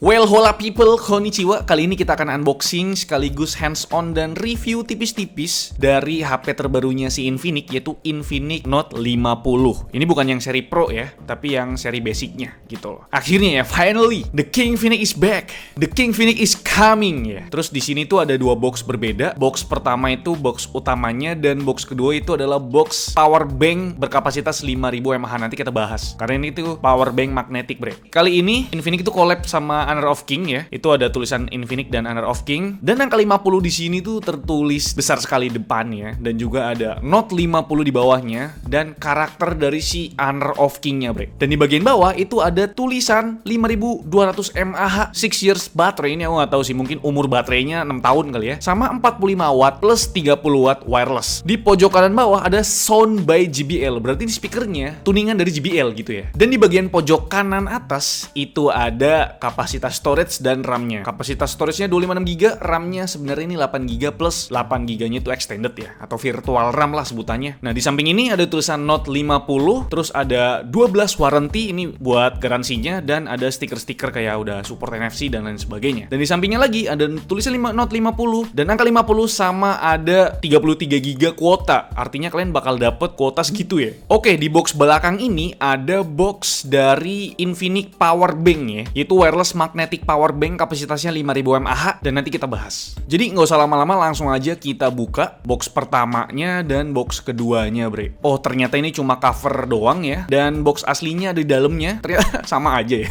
Well, hola people, konnichiwa. Kali ini kita akan unboxing sekaligus hands-on dan review tipis-tipis dari HP terbarunya si Infinix, yaitu Infinix Note 50. Ini bukan yang seri Pro ya, tapi yang seri basicnya gitu loh. Akhirnya ya, finally, the King Infinix is back. The King Infinix is coming ya. Terus di sini tuh ada dua box berbeda. Box pertama itu box utamanya dan box kedua itu adalah box power bank berkapasitas 5000 mAh. Nanti kita bahas. Karena ini tuh power bank magnetic, bre. Kali ini Infinix itu collab sama Honor of King ya. Itu ada tulisan Infinix dan Honor of King. Dan angka 50 di sini tuh tertulis besar sekali depannya, dan juga ada Note 50 di bawahnya dan karakter dari si Honor of King-nya, bre. Dan di bagian bawah itu ada tulisan 5200 mAh 6 years baterai. Ini aku nggak tahu sih, mungkin umur baterainya 6 tahun kali ya. Sama 45 watt plus 30 watt wireless. Di pojok kanan bawah ada Sound by JBL. Berarti di speakernya tuningan dari JBL gitu ya. Dan di bagian pojok kanan atas itu ada kapasitas storage dan RAM-nya. Kapasitas storage-nya 256GB, RAM-nya sebenarnya ini 8GB plus 8GB-nya itu extended ya, atau virtual RAM lah sebutannya. Nah, di samping ini ada tulisan Note 50, terus ada 12 warranty ini buat garansinya, dan ada stiker-stiker kayak udah support NFC dan lain sebagainya. Dan di sampingnya lagi ada tulisan Note 50 dan angka 50 sama ada 33GB kuota. Artinya kalian bakal dapet kuota segitu ya. Oke, di box belakang ini ada box dari Infinix Power Bank ya, yaitu wireless magnetic power bank kapasitasnya 5000 mAh, dan nanti kita bahas. Jadi nggak usah lama-lama, langsung aja kita buka box pertamanya dan box keduanya, bre. Oh, ternyata ini cuma cover doang ya, dan box aslinya ada di dalamnya. Ternyata sama aja ya.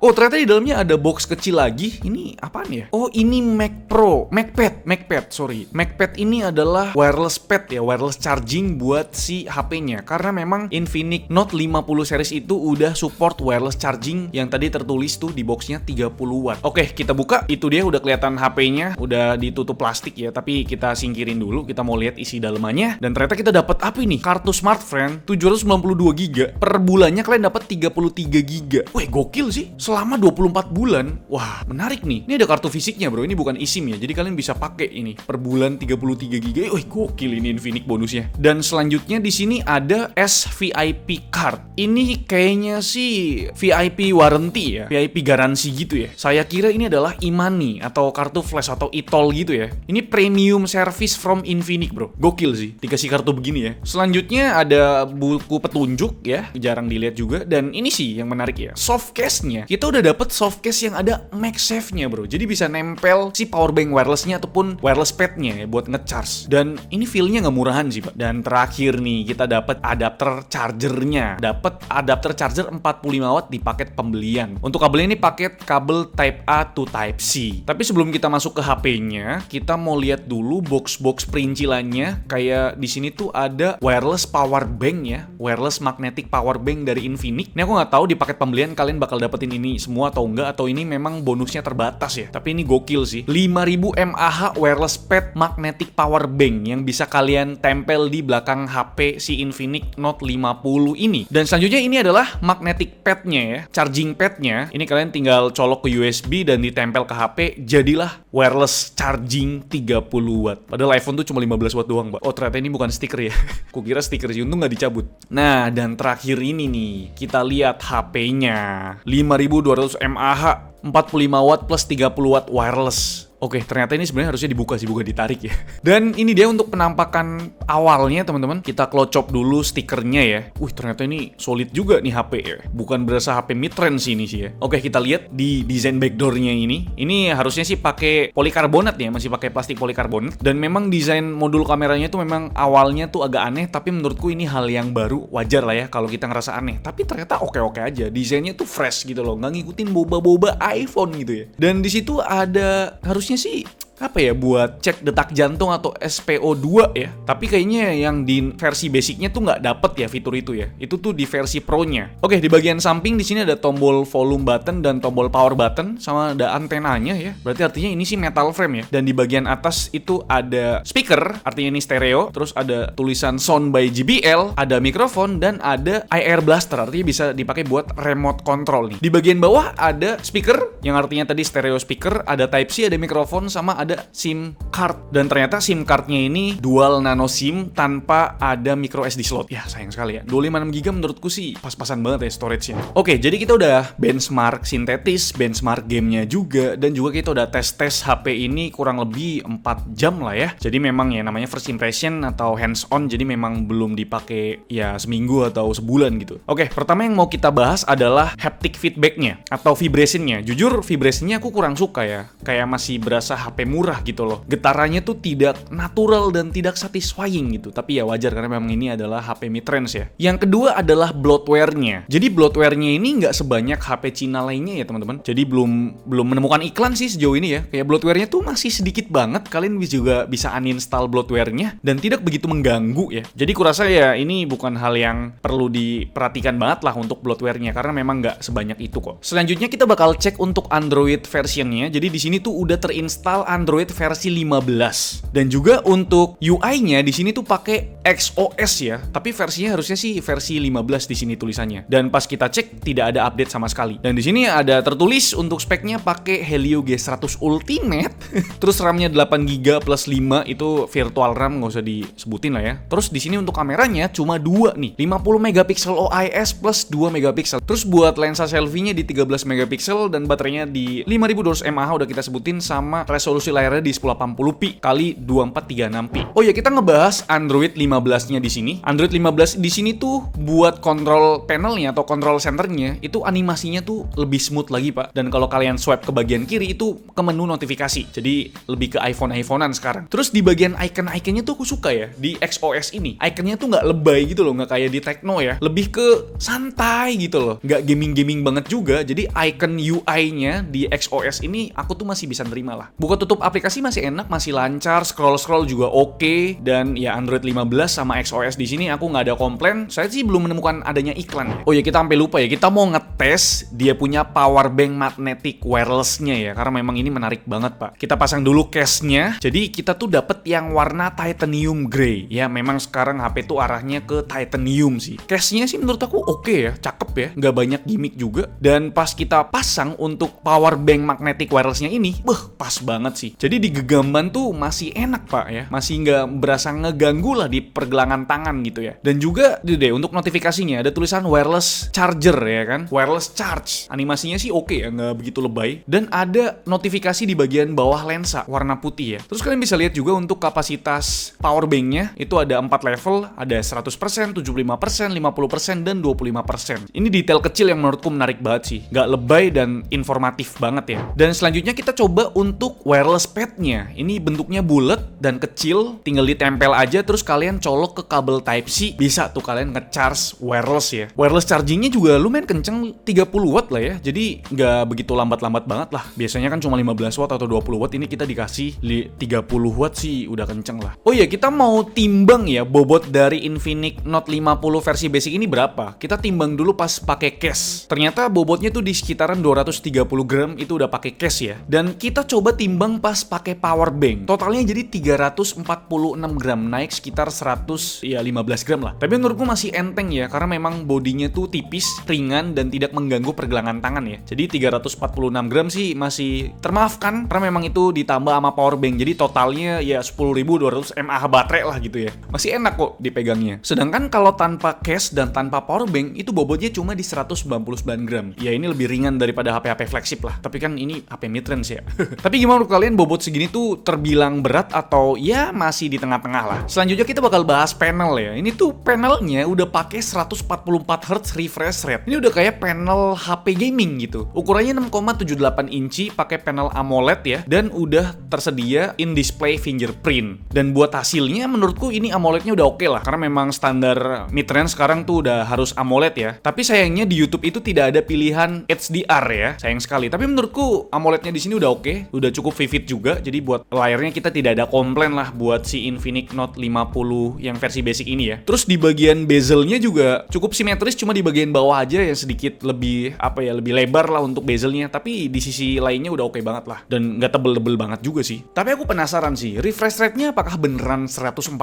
Oh, ternyata di dalamnya ada box kecil lagi. Ini apaan ya? Oh, ini MacPad, sorry. MacPad ini adalah wireless pad ya, wireless charging buat si HP-nya. Karena memang Infinix Note 50 series itu udah support wireless charging yang tadi tertulis tuh di boxnya 30 watt. Oke, kita buka. Itu dia udah kelihatan HP-nya, udah ditutup plastik ya, tapi kita singkirin dulu. Kita mau lihat isi dalamannya. Dan ternyata kita dapat apa ini? Kartu smartphone 792GB. Per bulannya kalian dapat 33GB. Wih, gokil sih. Selama 24 bulan. Wah, menarik nih. Ini ada kartu fisiknya, bro. Ini bukan eSIM ya. Jadi kalian bisa pakai ini per bulan 33GB. Wih, gokil ini Infinix bonusnya. Dan selanjutnya di sini ada SVIP card. Ini kayaknya sih VIP warranty ya, VIP garansi gitu ya. Saya kira ini adalah e-money atau kartu flash atau e-toll gitu ya. Ini premium service from Infinix, bro. Gokil sih dikasih kartu begini ya. Selanjutnya ada buku petunjuk ya, jarang dilihat juga. Dan ini sih yang menarik ya, soft case-nya. Kita udah dapet soft case yang ada MagSafe-nya, bro. Jadi bisa nempel si powerbank wireless-nya ataupun wireless pad-nya ya buat ngecharge. Dan ini feel-nya nggak murahan sih, Pak. Dan terakhir nih, kita dapat adapter chargernya. Dapat adapter charger 45 watt di paket pembelian. Untuk kabel ini paket kabel Type A to Type C. Tapi sebelum kita masuk ke HP-nya, kita mau lihat dulu box-box perincilannya. Kayak di sini tuh ada wireless power bank ya, wireless magnetic power bank dari Infinix. Ini aku nggak tahu di paket pembelian kalian bakal dapetin ini semua atau enggak, atau ini memang bonusnya terbatas ya. Tapi ini gokil sih. 5000 mAh wireless pad magnetic power bank yang bisa kalian tempel di belakang HP si Infinix Note 50 ini. Dan selanjutnya ini adalah magnetic pad-nya ya, charging pad-nya. Ini kalian tinggal colok ke USB dan ditempel ke HP, jadilah wireless charging 30 watt. Padahal iPhone tuh cuma 15 watt doang, Mbak. Oh, ternyata ini bukan stiker ya. Kukira stiker sih, untung nggak dicabut. Nah, dan terakhir ini nih, kita lihat HP-nya. 5200 mAh, 45 watt plus 30 watt wireless. Oke, ternyata ini sebenarnya harusnya dibuka sih, bukan ditarik ya. Dan ini dia untuk penampakan awalnya, teman-teman. Kita close-up dulu stikernya ya. Ternyata ini solid juga nih HP ya. Bukan berasa HP mid-range ini sih ya. Oke, kita lihat di desain backdoor-nya ini. Ini harusnya sih pakai polikarbonat ya, masih pakai plastik polikarbonat. Dan memang desain modul kameranya itu memang awalnya tuh agak aneh, tapi menurutku ini hal yang baru. Wajar lah ya kalau kita ngerasa aneh. Tapi ternyata oke-oke aja. Desainnya tuh fresh gitu loh, nggak ngikutin boba-boba iPhone gitu ya. Dan di situ ada harusnya sih apa ya, buat cek detak jantung atau SpO2 ya. Tapi kayaknya yang di versi basicnya tuh nggak dapet ya fitur itu ya. Itu tuh di versi Pro-nya. Oke, di bagian samping di sini ada tombol volume button dan tombol power button, sama ada antenanya ya. Berarti artinya ini sih metal frame ya. Dan di bagian atas itu ada speaker, artinya ini stereo. Terus ada tulisan Sound by JBL, ada mikrofon, dan ada IR blaster, artinya bisa dipakai buat remote control nih. Di bagian bawah ada speaker, yang artinya tadi stereo speaker, ada Type C, ada mikrofon, sama ada ada SIM card. Dan ternyata SIM cardnya ini dual nano SIM tanpa ada micro SD slot. Ya sayang sekali ya, 256GB menurutku sih pas-pasan banget ya storage-nya. Oke, jadi kita udah benchmark sintetis, benchmark gamenya juga, dan juga kita udah tes-tes HP ini kurang lebih 4 jam lah ya. Jadi memang ya namanya first impression atau hands on, jadi memang belum dipakai ya seminggu atau sebulan gitu. Oke, pertama yang mau kita bahas adalah haptic feedback-nya atau vibration-nya. Jujur vibrasinya aku kurang suka ya, kayak masih berasa HP murah gitu loh. Getarannya tuh tidak natural dan tidak satisfying gitu. Tapi ya wajar karena memang ini adalah HP mid-range ya. Yang kedua adalah bloatware-nya. Jadi bloatware-nya ini nggak sebanyak HP Cina lainnya ya teman-teman. Jadi belum menemukan iklan sih sejauh ini ya. Kayak bloatware-nya tuh masih sedikit banget. Kalian juga bisa uninstall bloatware-nya dan tidak begitu mengganggu ya. Jadi kurasa ya ini bukan hal yang perlu diperhatikan banget lah untuk bloatware-nya karena memang nggak sebanyak itu kok. Selanjutnya kita bakal cek untuk Android versionnya. Jadi di sini tuh udah terinstall Android versi 15. Dan juga untuk UI-nya di sini tuh pakai XOS ya. Tapi versinya harusnya sih versi 15 di sini tulisannya. Dan pas kita cek tidak ada update sama sekali. Dan di sini ada tertulis untuk speknya pakai Helio G100 Ultimate. Terus RAM-nya 8GB plus 5 itu virtual RAM, nggak usah disebutin lah ya. Terus di sini untuk kameranya cuma 2 nih, 50 megapiksel OIS plus 2 megapiksel. Terus buat lensa selfie-nya di 13 megapiksel dan baterainya di 5200 mAh udah kita sebutin, sama resolusi layarnya di 1080p kali 2436p. Oh ya, kita ngebahas Android 15-nya di sini. Android 15 di sini tuh buat control panelnya atau control centernya itu animasinya tuh lebih smooth lagi, Pak. Dan kalau kalian swipe ke bagian kiri itu ke menu notifikasi. Jadi lebih ke iPhone-iPhonean sekarang. Terus di bagian icon-iconnya tuh aku suka ya. Di XOS ini, iconnya tuh nggak lebay gitu loh, nggak kayak di Tecno ya. Lebih ke santai gitu loh. Nggak gaming-gaming banget juga. Jadi icon UI-nya di XOS ini aku tuh masih bisa nerima lah. Buka tutup aplikasi masih enak, masih lancar, scroll-scroll juga oke. Dan ya Android 15 sama XOS di sini aku nggak ada komplain. Saya sih belum menemukan adanya iklan. Oh ya, kita sampai lupa ya, kita mau ngetes dia punya power bank magnetic wireless-nya ya, karena memang ini menarik banget, Pak. Kita pasang dulu case-nya. Jadi kita tuh dapet yang warna titanium grey. Ya memang sekarang HP tuh arahnya ke titanium sih. Case-nya sih menurut aku oke ya, cakep ya, nggak banyak gimmick juga. Dan pas kita pasang untuk power bank magnetic wireless-nya ini, pas banget sih. Jadi di genggaman tuh masih enak, Pak ya, masih nggak berasa ngeganggu lah di pergelangan tangan gitu ya. Dan juga deh untuk notifikasinya ada tulisan wireless charger ya kan, wireless charge. Animasinya sih oke ya, nggak begitu lebay. Dan ada notifikasi di bagian bawah lensa warna putih ya. Terus kalian bisa lihat juga untuk kapasitas power bank-nya itu ada 4 level, ada 100%, 75%, 50%, dan 25%. Ini detail kecil yang menurutku menarik banget sih, nggak lebay dan informatif banget ya. Dan selanjutnya kita coba untuk wireless pad-nya. Ini bentuknya bulat dan kecil, tinggal ditempel aja terus kalian colok ke kabel Type-C, bisa tuh kalian nge-charge wireless ya. Wireless chargingnya juga lumayan kenceng, 30 watt lah ya, jadi nggak begitu lambat-lambat banget lah. Biasanya kan cuma 15 watt atau 20 watt, ini kita dikasih 30 watt sih udah kenceng lah. Oh iya, kita mau timbang ya bobot dari Infinix Note 50 versi basic ini berapa. Kita timbang dulu pas pakai case. Ternyata bobotnya tuh di sekitaran 230 gram, itu udah pakai case ya. Dan kita coba timbang pas pakai power bank. Totalnya jadi 346 gram, naik sekitar 115 gram lah. Tapi menurutku masih enteng ya, karena memang bodinya tuh tipis, ringan, dan tidak mengganggu pergelangan tangan ya. Jadi 346 gram sih masih termaafkan, karena memang itu ditambah sama power bank. Jadi totalnya ya 10.200 mAh baterai lah gitu ya. Masih enak kok dipegangnya. Sedangkan kalau tanpa case dan tanpa power bank, itu bobotnya cuma di 199 gram. Ya ini lebih ringan daripada HP-HP flagship lah. Tapi kan ini HP mid-range ya. Tapi gimana menurut kalian, bobot segini tuh terbilang berat atau ya masih di tengah-tengah lah? Selanjutnya kita bakal bahas panel ya. Ini tuh panelnya udah pakai 144 Hz refresh rate. Ini udah kayak panel HP gaming gitu. Ukurannya 6,78 inci, pakai panel AMOLED ya, dan udah tersedia in display fingerprint. Dan buat hasilnya menurutku ini AMOLED-nya udah oke lah, karena memang standar mid-range sekarang tuh udah harus AMOLED ya. Tapi sayangnya di YouTube itu tidak ada pilihan HDR ya, sayang sekali. Tapi menurutku AMOLED-nya di sini udah oke, udah cukup vivid juga. Jadi buat layarnya kita tidak ada komplain lah buat si Infinix Note 50 yang versi basic ini ya. Terus di bagian bezelnya juga cukup simetris, cuma di bagian bawah aja yang sedikit lebih lebih lebar lah untuk bezelnya. Tapi di sisi lainnya udah oke banget lah, dan nggak tebel-tebel banget juga sih. Tapi aku penasaran sih, refresh rate-nya apakah beneran 144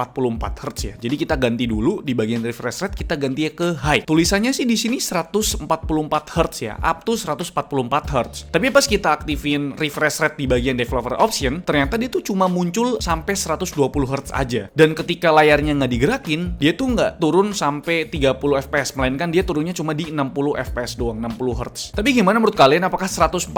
Hz ya? Jadi kita ganti dulu di bagian refresh rate, kita ganti ke high. Tulisannya sih di sini 144 Hz ya, up to 144 Hz. Tapi pas kita aktifin refresh rate di bagian developer developer option, ternyata dia tuh cuma muncul sampai 120 Hz aja. Dan ketika layarnya nggak digerakin, dia tuh nggak turun sampai 30 fps, melainkan dia turunnya cuma di 60 fps doang, 60 Hz. Tapi gimana menurut kalian, apakah 144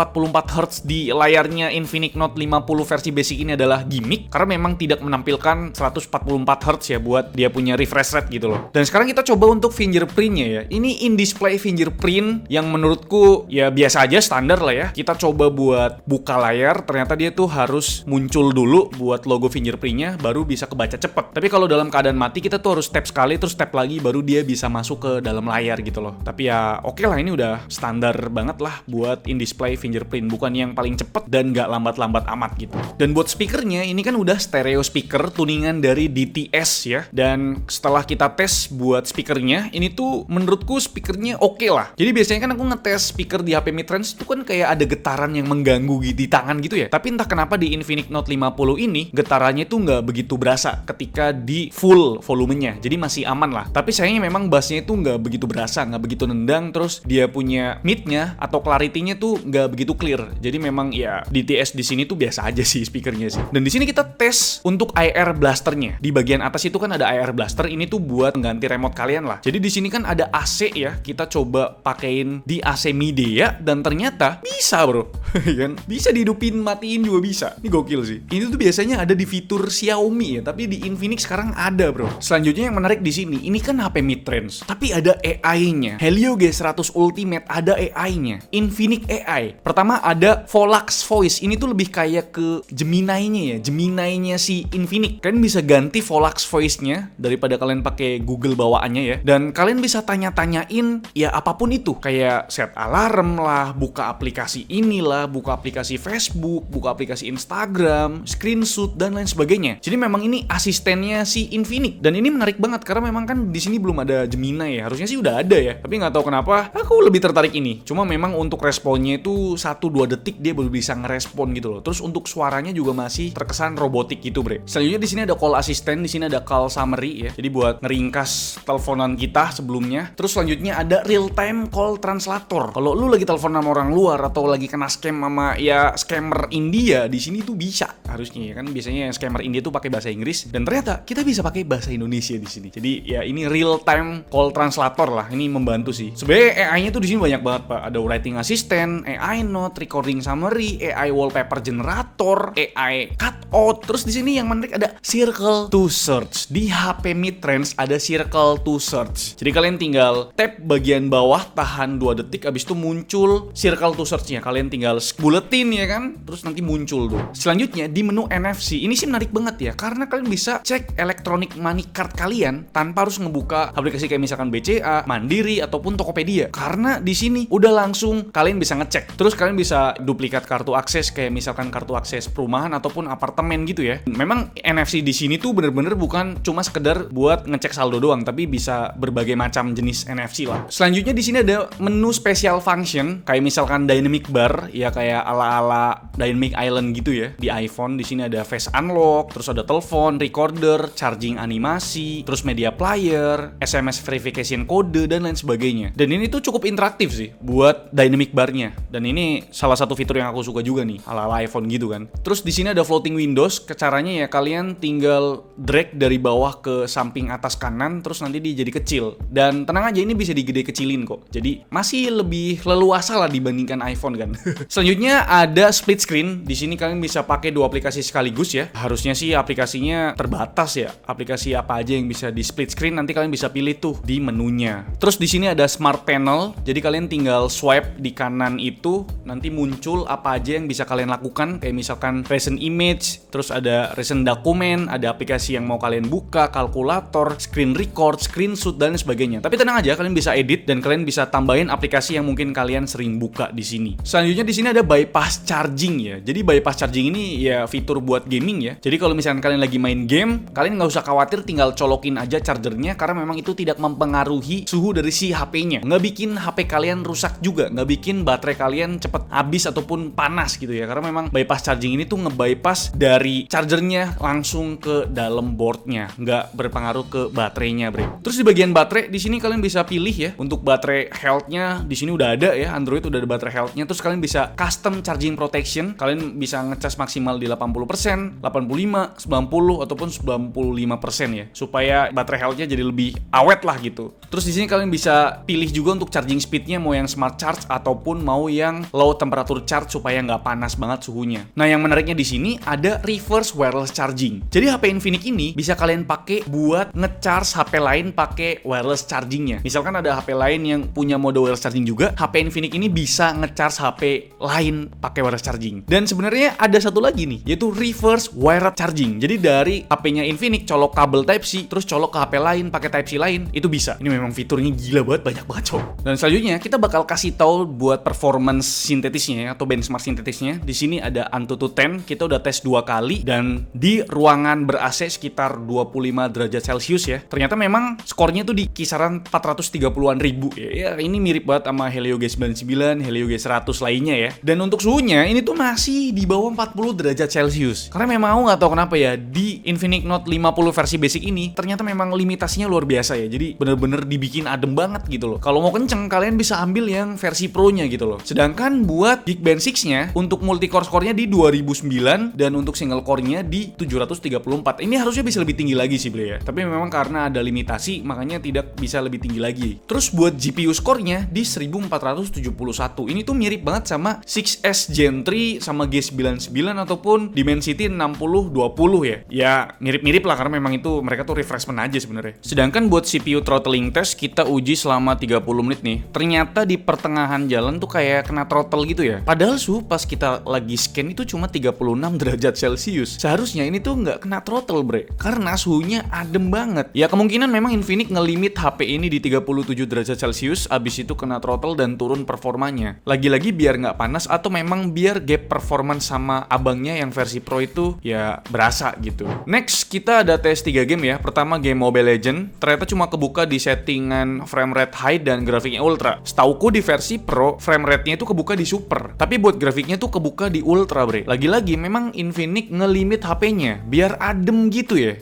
Hz di layarnya Infinix Note 50 versi basic ini adalah gimmick? Karena memang tidak menampilkan 144 Hz ya buat dia punya refresh rate gitu loh. Dan sekarang kita coba untuk fingerprintnya ya. Ini in-display fingerprint yang menurutku ya biasa aja, standar lah ya. Kita coba buat buka layar, ternyata dia tuh harus muncul dulu buat logo fingerprintnya, baru bisa kebaca cepet. Tapi kalau dalam keadaan mati, kita tuh harus tap sekali, terus tap lagi, baru dia bisa masuk ke dalam layar gitu loh. Tapi ya oke lah, ini udah standar banget lah buat in-display fingerprint. Bukan yang paling cepet dan nggak lambat-lambat amat gitu. Dan buat speakernya, ini kan udah stereo speaker tuningan dari DTS ya. Dan setelah kita tes buat speakernya, ini tuh menurutku speakernya oke lah. Jadi biasanya kan aku ngetes speaker di HP midrange itu kan kayak ada getaran yang mengganggu di tangan gitu ya. Tapi entah kenapa di Infinix Note 50 ini getarannya tuh nggak begitu berasa ketika di full volumenya. Jadi masih aman lah. Tapi sayangnya memang bassnya itu nggak begitu berasa, nggak begitu nendang. Terus dia punya mid-nya atau clarity-nya tuh nggak begitu clear. Jadi memang ya DTS di sini tuh biasa aja sih speakernya sih. Dan di sini kita tes untuk IR blasternya. Di bagian atas itu kan ada IR blaster. Ini tuh buat mengganti remote kalian lah. Jadi di sini kan ada AC ya. Kita coba pakein di AC Midea dan ternyata bisa bro. Kan bisa dihidupin, matiin juga bisa. Ini gokil sih. Ini tuh biasanya ada di fitur Xiaomi ya, tapi di Infinix sekarang ada bro. Selanjutnya yang menarik di sini, ini kan HP midrange, tapi ada AI-nya. Helio G100 Ultimate ada AI-nya. Infinix AI. Pertama ada Volax Voice. Ini tuh lebih kayak ke Gemini-nya ya. Gemini-nya si Infinix. Kalian bisa ganti Volax Voice-nya daripada kalian pakai Google bawaannya ya. Dan kalian bisa tanya-tanyain ya apapun itu. Kayak set alarm lah, buka aplikasi inilah, buka aplikasi Facebook, buka aplikasi Instagram, screenshot dan lain sebagainya. Jadi memang ini asistennya si Infinix. Dan ini menarik banget karena memang kan di sini belum ada Gemini ya. Harusnya sih udah ada ya. Tapi nggak tahu kenapa aku lebih tertarik ini. Cuma memang untuk responnya itu 1-2 detik dia baru bisa ngerespon gitu loh. Terus untuk suaranya juga masih terkesan robotik gitu, bre. Selanjutnya di sini ada call assistant, di sini ada call summary ya. Jadi buat ngeringkas teleponan kita sebelumnya. Terus selanjutnya ada real time call translator. Kalau lu lagi telepon sama orang luar atau lagi kena scam sama ya scammer India, di sini tuh bisa harusnya ya kan. Biasanya yang scammer India tuh pakai bahasa Inggris dan ternyata kita bisa pakai bahasa Indonesia di sini. Jadi ya ini real time call translator lah. Ini membantu sih. Sebenarnya AI-nya tuh di sini banyak banget, Pak. Ada writing assistant, AI note, recording summary, AI wallpaper generator, AI cutout. Terus di sini yang menarik ada circle to search. Di HP midrange ada circle to search. Jadi kalian tinggal tap bagian bawah, tahan 2 detik, abis itu muncul circle to search-nya. Kalian tinggal buletin ya kan, terus nanti muncul tuh. Selanjutnya di menu NFC, ini sih menarik banget ya, karena kalian bisa cek electronic money card kalian tanpa harus ngebuka aplikasi kayak misalkan BCA, Mandiri ataupun Tokopedia. Karena di sini udah langsung kalian bisa ngecek. Terus kalian bisa duplikat kartu akses kayak misalkan kartu akses perumahan ataupun apartemen gitu ya. Memang NFC di sini tuh bener-bener bukan cuma sekedar buat ngecek saldo doang, tapi bisa berbagai macam jenis NFC lah. Selanjutnya di sini ada menu special function kayak misalkan dynamic bar ya, kayak ala-ala Dynamic Island gitu ya di iPhone. Di sini ada face unlock, terus ada telepon, recorder, charging animasi, terus media player, SMS verification kode dan lain sebagainya. Dan ini tuh cukup interaktif sih buat dynamic barnya. Dan ini salah satu fitur yang aku suka juga nih, ala-ala iPhone gitu kan. Terus di sini ada floating windows. Caranya ya kalian tinggal drag dari bawah ke samping atas kanan, terus nanti dia jadi kecil. Dan tenang aja, ini bisa digede kecilin kok. Jadi masih lebih leluasa lah dibandingkan iPhone kan. Selanjutnya ada split screen. Di sini kalian bisa pakai 2 aplikasi sekaligus ya. Harusnya sih aplikasinya terbatas ya. Aplikasi apa aja yang bisa di split screen nanti kalian bisa pilih tuh di menunya. Terus di sini ada smart panel. Jadi kalian tinggal swipe di kanan itu, nanti muncul apa aja yang bisa kalian lakukan, kayak misalkan recent image, terus ada recent document, ada aplikasi yang mau kalian buka, kalkulator, screen record, screenshot dan sebagainya. Tapi tenang aja, kalian bisa edit dan kalian bisa tambahin aplikasi yang mungkin kalian sering buka di sini. Selanjutnya di sini ada bypass charging ya. Jadi bypass charging ini ya fitur buat gaming ya. Jadi kalau misalkan kalian lagi main game, kalian nggak usah khawatir, tinggal colokin aja chargernya karena memang itu tidak mempengaruhi suhu dari si HP-nya. Nggak bikin HP kalian rusak juga, nggak bikin baterai kalian cepet habis ataupun panas gitu ya. Karena memang bypass charging ini tuh nge-bypass dari chargernya langsung ke dalam boardnya, nggak berpengaruh ke baterainya, bre. Terus di bagian baterai di sini kalian bisa pilih ya untuk baterai health-nya. Di sini udah ada ya, Android udah ada baterai health-nya. Terus kalian bisa custom charging protection. Kalian bisa ngecas maksimal di 80%, 85, 90 ataupun 95% ya, supaya baterai health-nya jadi lebih awet lah gitu. Terus di sini kalian bisa pilih juga untuk charging speed-nya, mau yang smart charge ataupun mau yang low temperature charge supaya nggak panas banget suhunya. Nah, yang menariknya di sini ada reverse wireless charging. Jadi HP Infinix ini bisa kalian pakai buat ngecharge HP lain pakai wireless chargingnya. Misalkan ada HP lain yang punya mode wireless charging juga, HP Infinix ini bisa ngecharge HP lain pakai wireless charging. Dan sebenarnya ada satu lagi nih, yaitu reverse wireless charging. Jadi dari HP-nya Infinix colok kabel Type-C, terus colok ke HP lain pakai Type-C lain, itu bisa. Ini memang fiturnya gila banget, banyak banget cok. Dan selanjutnya kita bakal kasih tahu buat performance sintetisnya ya, atau benchmark sintetisnya. Di sini ada Antutu 10, kita udah tes 2 kali dan di ruangan ber-AC sekitar 25 derajat Celcius ya. Ternyata memang skornya tuh di kisaran 430-an ribu ya. Ini mirip banget sama Helio G99, Helio G100 lainnya ya. Dan untuk suhunya ini tuh masih di bawah 40 derajat Celcius. Karena memang nggak tahu kenapa ya, di Infinix Note 50 versi basic ini ternyata memang limitasinya luar biasa ya. Jadi bener-bener dibikin adem banget gitu loh. Kalau mau kenceng kalian bisa ambil yang versi Pro-nya gitu loh. Sedangkan buat Geekbench 6-nya untuk multi-core score-nya di 2009 dan untuk single core-nya di 734. Ini harusnya bisa lebih tinggi lagi sih Ble ya. Tapi memang karena ada limitasi makanya tidak bisa lebih tinggi lagi. Terus buat GPU score-nya di 1471. Ini tuh mirip banget sama 6S Gen 3 sama G99 ataupun Dimensity 6020 ya. Ya mirip-mirip lah karena memang itu mereka tuh refreshment aja sebenarnya. Sedangkan buat CPU throttling test kita uji selama 30 menit nih. Ternyata di pertengahan jalan tuh kayak kena throttle gitu ya. Padahal suhu pas kita lagi scan itu cuma 36 derajat Celcius. Seharusnya ini tuh nggak kena throttle bre, karena suhunya adem banget. Ya kemungkinan memang Infinix ngelimit HP ini di 37 derajat Celcius, abis itu kena throttle dan turun performanya. Lagi-lagi biar nggak panas atau memang biar gap performance sama abangnya yang versi Pro itu ya berasa gitu. Next kita ada tes 3 game ya. Pertama game Mobile Legends, ternyata cuma kebuka di settingan frame rate high dan grafiknya ultra. Setauku di versi Pro frame rate-nya itu kebuka di super, tapi buat grafiknya tuh kebuka di ultra bre. Lagi-lagi memang Infinix ngelimit HP-nya biar adem gitu ya.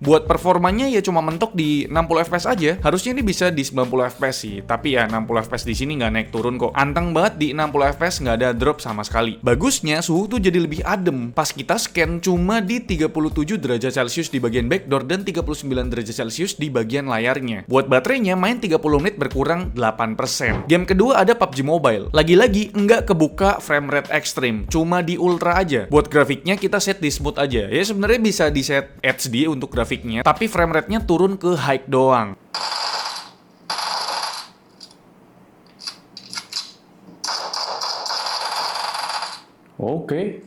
Buat performanya ya cuma mentok di 60 fps aja. Harusnya ini bisa di 90 fps sih. Tapi ya 60 fps di sini nggak naik turun kok. Anteng banget di 60 fps, nggak ada drop sama sekali. Bagusnya suhu tuh jadi lebih adem. Pas kita scan cuma di 37 derajat Celcius di bagian backdoor dan 39 derajat Celcius di bagian layarnya. Buat baterainya main 30 menit berkurang 8%. Game kedua ada PUBG Mobile. Lagi-lagi nggak kebuka frame rate ekstrim, cuma di ultra aja. Buat grafiknya kita set di smooth aja. Ya sebenarnya bisa di set HD untuk grafiknya, tapi frame rate-nya turun ke high doang. Oke.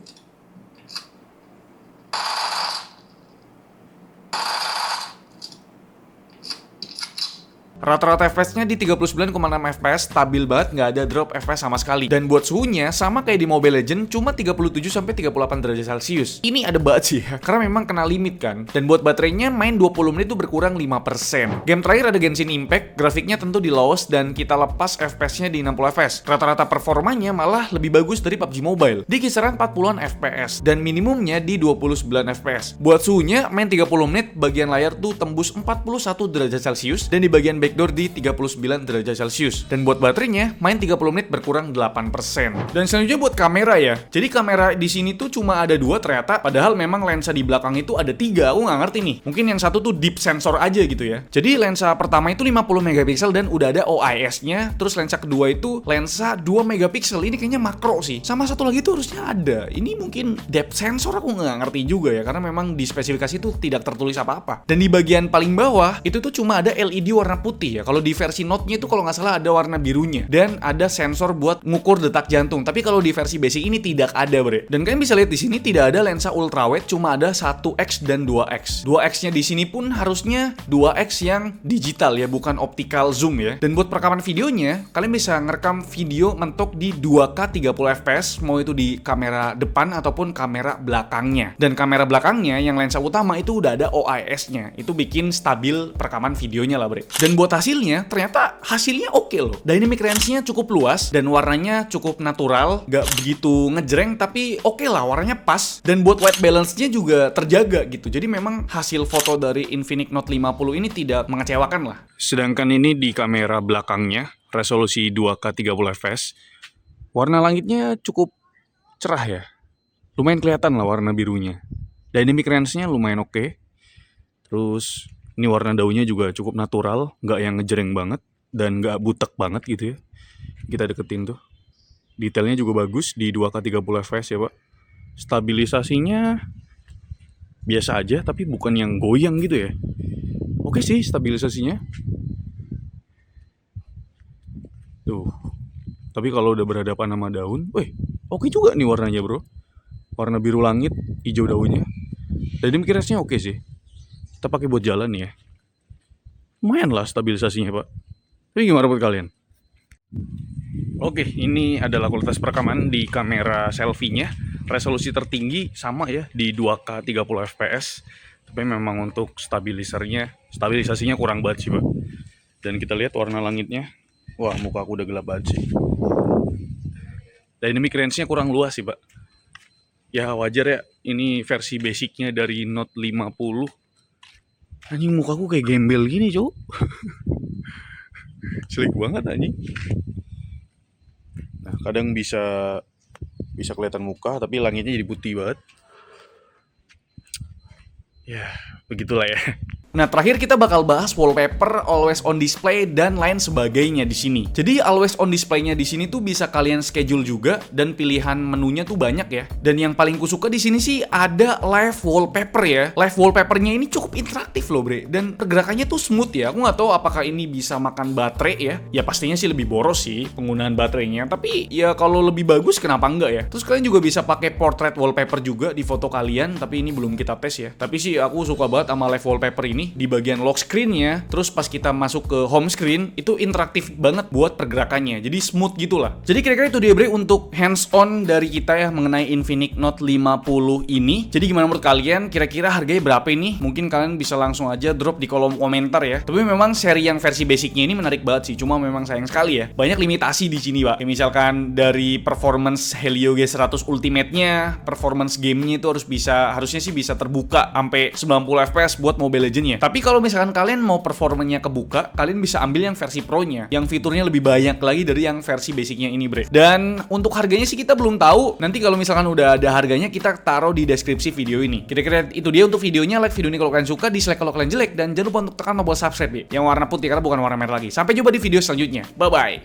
Rata-rata FPS-nya di 39,6 FPS, stabil banget, nggak ada drop FPS sama sekali. Dan buat suhunya, sama kayak di Mobile Legends, cuma 37-38 derajat Celcius. Ini ada banget sih, karena memang kena limit kan. Dan buat baterainya, main 20 menit itu berkurang 5%. Game terakhir ada Genshin Impact, grafiknya tentu di lowest dan kita lepas FPS-nya di 60 FPS. Rata-rata performanya malah lebih bagus dari PUBG Mobile, di kisaran 40-an FPS, dan minimumnya di 29 FPS. Buat suhunya, main 30 menit, bagian layar tuh tembus 41 derajat Celcius, dan di bagian backdoor di 39 derajat Celcius. Dan buat baterainya, main 30 menit berkurang 8%. Dan selanjutnya buat kamera ya. Jadi kamera di sini tuh cuma ada 2 ternyata, padahal memang lensa di belakang itu ada 3. Aku nggak ngerti nih. Mungkin yang satu tuh deep sensor aja gitu ya. Jadi lensa pertama itu 50 megapiksel dan udah ada OIS-nya. Terus lensa kedua itu lensa 2 megapiksel. Ini kayaknya makro sih. Sama satu lagi tuh harusnya ada. Ini mungkin depth sensor, aku nggak ngerti juga ya, karena memang di spesifikasi itu tidak tertulis apa-apa. Dan di bagian paling bawah itu tuh cuma ada LED warna putih ya. Kalau di versi Note-nya itu kalau nggak salah ada warna birunya dan ada sensor buat ngukur detak jantung. Tapi kalau di versi basic ini tidak ada bre. Dan kalian bisa lihat di sini tidak ada lensa ultrawide, cuma ada 1x dan 2x. 2x-nya di sini pun harusnya 2x yang digital ya, bukan optical zoom ya. Dan buat perekaman videonya, kalian bisa ngerekam video mentok di 2K 30 fps, mau itu di kamera depan ataupun kamera belakangnya. Dan kamera belakangnya yang lensa utama itu udah ada OIS-nya. Itu bikin stabil perekaman videonya lah bre. Dan buat buat hasilnya, ternyata hasilnya oke loh. Dynamic range-nya cukup luas dan warnanya cukup natural, gak begitu ngejreng tapi oke lah, warnanya pas. Dan buat white balance-nya juga terjaga gitu. Jadi memang hasil foto dari Infinix Note 50 ini tidak mengecewakan lah. Sedangkan ini di kamera belakangnya, resolusi 2K 30 fps. Warna langitnya cukup cerah ya. Lumayan kelihatan lah warna birunya. Dynamic range-nya lumayan oke. Terus ini warna daunnya juga cukup natural, nggak yang ngejreng banget dan nggak butek banget gitu ya. Kita deketin tuh. Detailnya juga bagus di 2K 30 fps ya, Pak. Stabilisasinya biasa aja tapi bukan yang goyang gitu ya. Oke sih stabilisasinya. Tuh. Tapi kalau udah berhadapan sama daun, oke juga nih warnanya, Bro. Warna biru langit, hijau daunnya. Dan range-nya oke sih. Kita pakai buat jalan nih ya. Lumayan lah stabilisasinya, Pak. Tapi gimana buat kalian? Oke, ini adalah kualitas perekaman di kamera selfie-nya. Resolusi tertinggi sama ya di 2K 30 fps. Tapi memang untuk stabilisasinya kurang banget sih, Pak. Dan kita lihat warna langitnya. Wah, muka aku udah gelap banget sih. Dynamic range-nya kurang luas sih, Pak. Ya wajar ya, ini versi basicnya dari Note 50. Anjing, mukaku kayak gembel gini, cowok. Selik banget anjing. Nah, kadang bisa kelihatan muka tapi langitnya jadi putih banget. Ya, begitulah ya. Nah, terakhir kita bakal bahas wallpaper, always on display, dan lain sebagainya di sini. Jadi always on display-nya di sini tuh bisa kalian schedule juga dan pilihan menunya tuh banyak ya. Dan yang paling kusuka di sini sih ada live wallpaper ya. Live wallpapernya ini cukup interaktif loh, Bre. Dan pergerakannya tuh smooth ya. Aku nggak tahu apakah ini bisa makan baterai ya. Ya pastinya sih lebih boros sih penggunaan baterainya. Tapi ya kalau lebih bagus kenapa enggak ya? Terus kalian juga bisa pakai portrait wallpaper juga di foto kalian. Tapi ini belum kita tes ya. Tapi sih aku suka banget sama live wallpaper ini. Di bagian lock screen-nya, terus pas kita masuk ke home screen itu interaktif banget buat pergerakannya, jadi smooth gitulah. Jadi kira-kira itu dia, Bre, untuk hands on dari kita ya mengenai Infinix Note 50 ini. Jadi gimana menurut kalian, kira-kira harganya berapa ini? Mungkin kalian bisa langsung aja drop di kolom komentar ya. Tapi memang seri yang versi basicnya ini menarik banget sih, cuma memang sayang sekali ya banyak limitasi di sini, Pak. Kayak misalkan dari performance Helio G100 Ultimate-nya, performance gamenya itu harusnya sih bisa terbuka sampai 90 fps buat Mobile Legends-nya. Tapi kalau misalkan kalian mau performanya kebuka, kalian bisa ambil yang versi Pro-nya, yang fiturnya lebih banyak lagi dari yang versi basicnya ini, Bre. Dan untuk harganya sih kita belum tahu. Nanti kalau misalkan udah ada harganya, kita taruh di deskripsi video ini. Kira-kira itu dia untuk videonya. Like video ini kalau kalian suka, dislike kalau kalian jelek, dan jangan lupa untuk tekan tombol subscribe ya, yang warna putih karena bukan warna merah lagi. Sampai jumpa di video selanjutnya. Bye-bye.